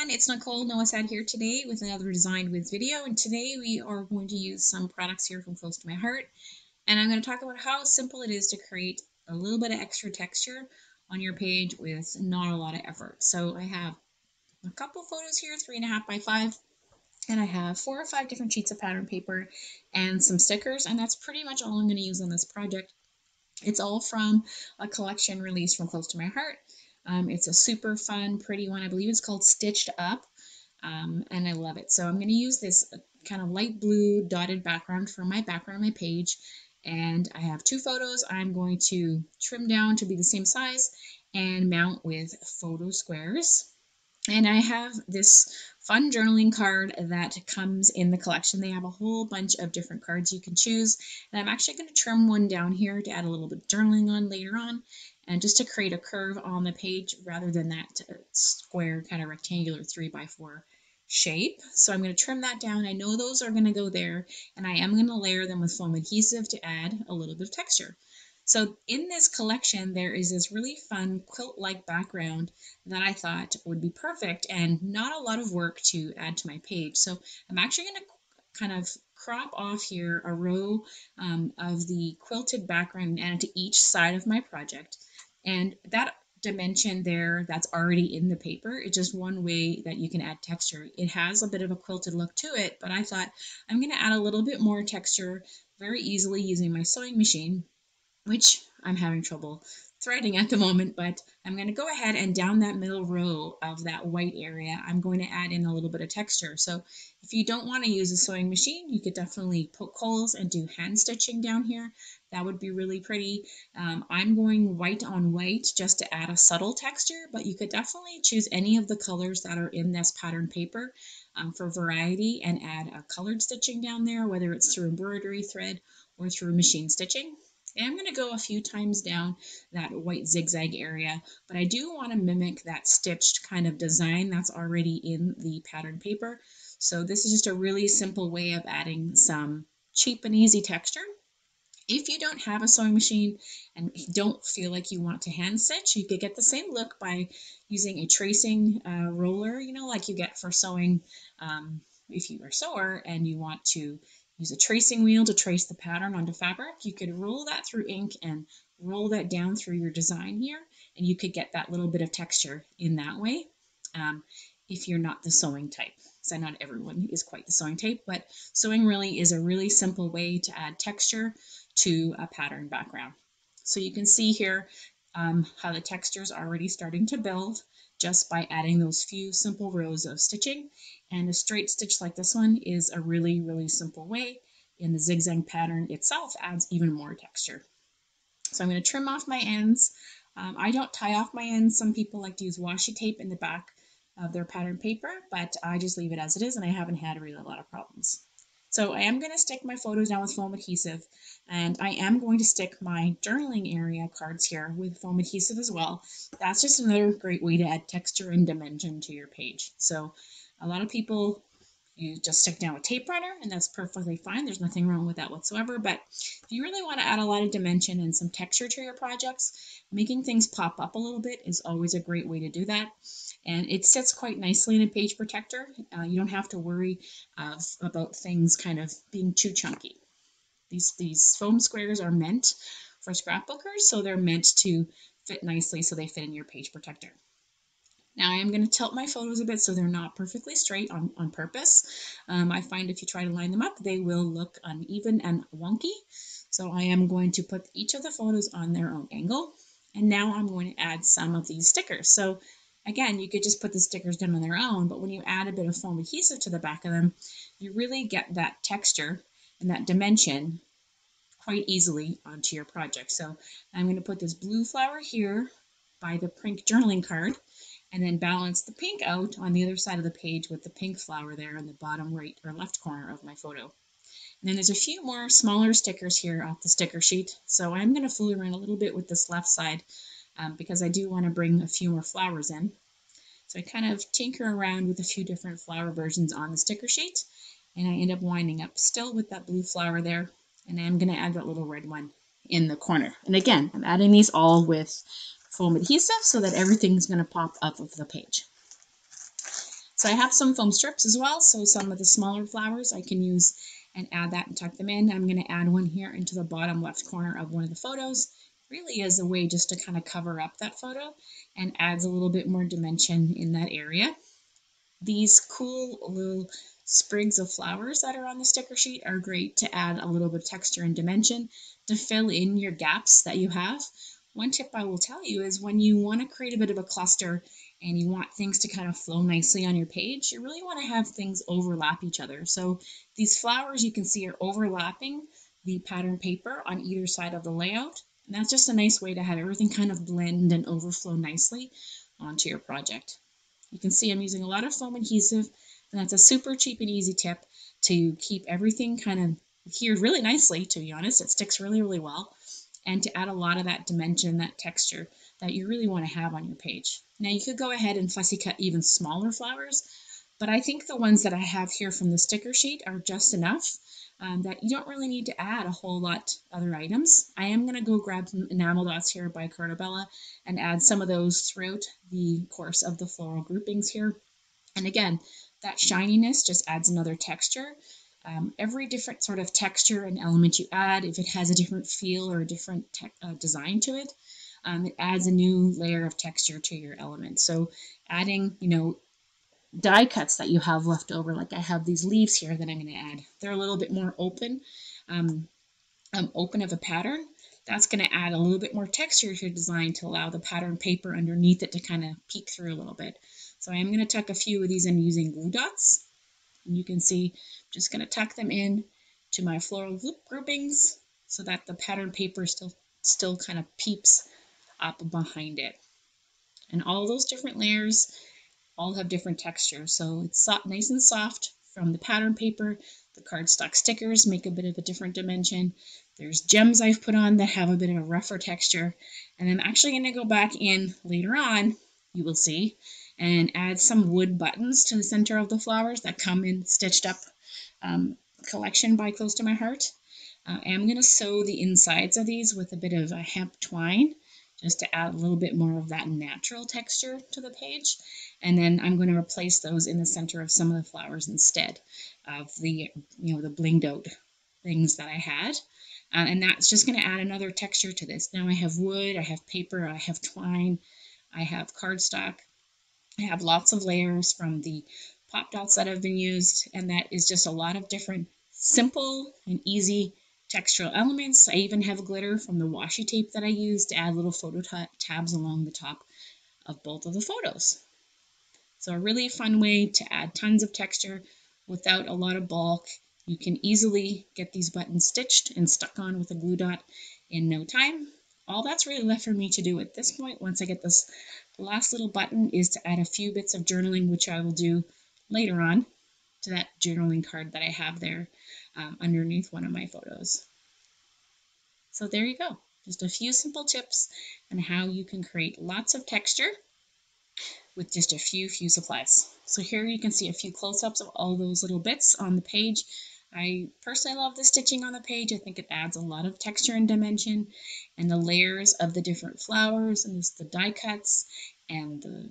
everyone, it's Nicole Nowosad here today with another Design With video, and today we are going to use some products here from close to my heart, and I'm going to talk about how simple it is to create a little bit of extra texture on your page with not a lot of effort. So I have a couple photos here, 3.5 by 5, and I have 4 or 5 different sheets of pattern paper and some stickers, and that's pretty much all I'm going to use on this project. It's all from a collection released from close to my heart. It's a super fun, pretty one. I believe it's called Stitched Up, and I love it. So I'm going to use this kind of light blue dotted background for my background on my page, and I have 2 photos I'm going to trim down to be the same size and mount with photo squares. And I have this fun journaling card that comes in the collection. They have a whole bunch of different cards you can choose. And I'm actually going to trim one down here to add a little bit of journaling on later on. And just to create a curve on the page rather than that square kind of rectangular 3x4 shape. So I'm going to trim that down. I know those are going to go there. And I am going to layer them with foam adhesive to add a little bit of texture. So in this collection, there is this really fun quilt-like background that I thought would be perfect and not a lot of work to add to my page. So I'm actually going to kind of crop off here a row of the quilted background and add it to each side of my project. And that dimension there that's already in the paper, it's just one way that you can add texture. It has a bit of a quilted look to it, but I thought I'm going to add a little bit more texture very easily using my sewing machine, which I'm having trouble threading at the moment, but I'm going to go ahead and down that middle row of that white area, I'm going to add in a little bit of texture. So if you don't want to use a sewing machine, you could definitely poke holes and do hand stitching down here. That would be really pretty. I'm going white on white just to add a subtle texture, but you could definitely choose any of the colors that are in this pattern paper for variety and add a colored stitching down there, whether it's through embroidery thread or through machine stitching. And I'm going to go a few times down that white zigzag area, but I do want to mimic that stitched kind of design that's already in the pattern paper. So this is just a really simple way of adding some cheap and easy texture. If you don't have a sewing machine and don't feel like you want to hand stitch, you could get the same look by using a tracing roller, you know, like you get for sewing if you are a sewer and you want to use a tracing wheel to trace the pattern onto fabric. You could roll that through ink and roll that down through your design here, and you could get that little bit of texture in that way if you're not the sewing type. So not everyone is quite the sewing type, but sewing really is a really simple way to add texture to a pattern background. So you can see here how the texture is already starting to build just by adding those few simple rows of stitching. And a straight stitch like this one is a really, really simple way. And the zigzag pattern itself adds even more texture. So I'm going to trim off my ends. I don't tie off my ends. Some people like to use washi tape in the back of their pattern paper, but I just leave it as it is, and I haven't had really a lot of problems. So I am going to stick my photos down with foam adhesive, and I am going to stick my journaling area cards here with foam adhesive as well. That's just another great way to add texture and dimension to your page. So a lot of people, you just stick down with tape runner, and that's perfectly fine. There's nothing wrong with that whatsoever. But if you really want to add a lot of dimension and some texture to your projects, making things pop up a little bit is always a great way to do that. And it sits quite nicely in a page protector. You don't have to worry about things kind of being too chunky. These foam squares are meant for scrapbookers, so they're meant to fit nicely so they fit in your page protector. Now I am going to tilt my photos a bit so they're not perfectly straight on purpose. I find if you try to line them up, they will look uneven and wonky. So I am going to put each of the photos on their own angle. And now I'm going to add some of these stickers. So again, you could just put the stickers down on their own, but when you add a bit of foam adhesive to the back of them, you really get that texture and that dimension quite easily onto your project. So I'm going to put this blue flower here by the pink journaling card, and then balance the pink out on the other side of the page with the pink flower there in the bottom right or left corner of my photo. And then there's a few more smaller stickers here off the sticker sheet. So I'm going to fool around a little bit with this left side because I do want to bring a few more flowers in. So I kind of tinker around with a few different flower versions on the sticker sheet, and I end up winding up still with that blue flower there, and I'm going to add that little red one in the corner. And again, I'm adding these all with foam adhesive so that everything's going to pop up of the page. So I have some foam strips as well, so some of the smaller flowers I can use and add that and tuck them in. I'm going to add one here into the bottom left corner of one of the photos, really as a way just to kind of cover up that photo and adds a little bit more dimension in that area. These cool little sprigs of flowers that are on the sticker sheet are great to add a little bit of texture and dimension to fill in your gaps that you have. One tip I will tell you is when you want to create a bit of a cluster and you want things to kind of flow nicely on your page, you really want to have things overlap each other. So these flowers you can see are overlapping the pattern paper on either side of the layout. And that's just a nice way to have everything kind of blend and overflow nicely onto your project. You can see I'm using a lot of foam adhesive, and that's a super cheap and easy tip to keep everything kind of adhered really nicely, to be honest. It sticks really, really well, and to add a lot of that dimension, that texture that you really want to have on your page. Now you could go ahead and fussy cut even smaller flowers, but I think the ones that I have here from the sticker sheet are just enough that you don't really need to add a whole lot other items. I am going to go grab some enamel dots here by Cartabella and add some of those throughout the course of the floral groupings here. And again, that shininess just adds another texture. Every different sort of texture and element you add, if it has a different feel or a different design to it, it adds a new layer of texture to your element. So adding, die cuts that you have left over, like I have these leaves here that I'm going to add. They're a little bit more open, open of a pattern. That's going to add a little bit more texture to your design to allow the pattern paper underneath it to kind of peek through a little bit. So I'm going to tuck a few of these in using glue dots. And you can see I'm just going to tuck them in to my floral groupings so that the pattern paper still kind of peeps up behind it. And all those different layers all have different textures. So it's nice and soft from the pattern paper. The cardstock stickers make a bit of a different dimension. There's gems I've put on that have a bit of a rougher texture. And I'm actually going to go back in later on, you will see, and add some wood buttons to the center of the flowers that come in stitched up collection by Close to My Heart. I'm going to sew the insides of these with a bit of a hemp twine, just to add a little bit more of that natural texture to the page. And then I'm going to replace those in the center of some of the flowers instead of the, the blinged out things that I had. And that's just going to add another texture to this. Now I have wood, I have paper, I have twine, I have cardstock. I have lots of layers from the pop dots that have been used, and that is just a lot of different simple and easy textural elements. I even have glitter from the washi tape that I used to add little photo tabs along the top of both of the photos. So a really fun way to add tons of texture without a lot of bulk. You can easily get these buttons stitched and stuck on with a glue dot in no time. All that's really left for me to do at this point, once I get this last little button, is to add a few bits of journaling, which I will do later on to that journaling card that I have there underneath one of my photos. So there you go. Just a few simple tips on how you can create lots of texture with just a few supplies. So here you can see a few close-ups of all those little bits on the page. I personally love the stitching on the page. I think it adds a lot of texture and dimension, and the layers of the different flowers and the die cuts and the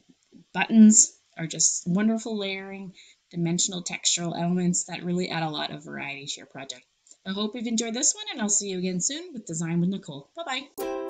buttons are just wonderful layering, dimensional textural elements that really add a lot of variety to your project. I hope you've enjoyed this one, and I'll see you again soon with Design with Nicole. Bye-bye.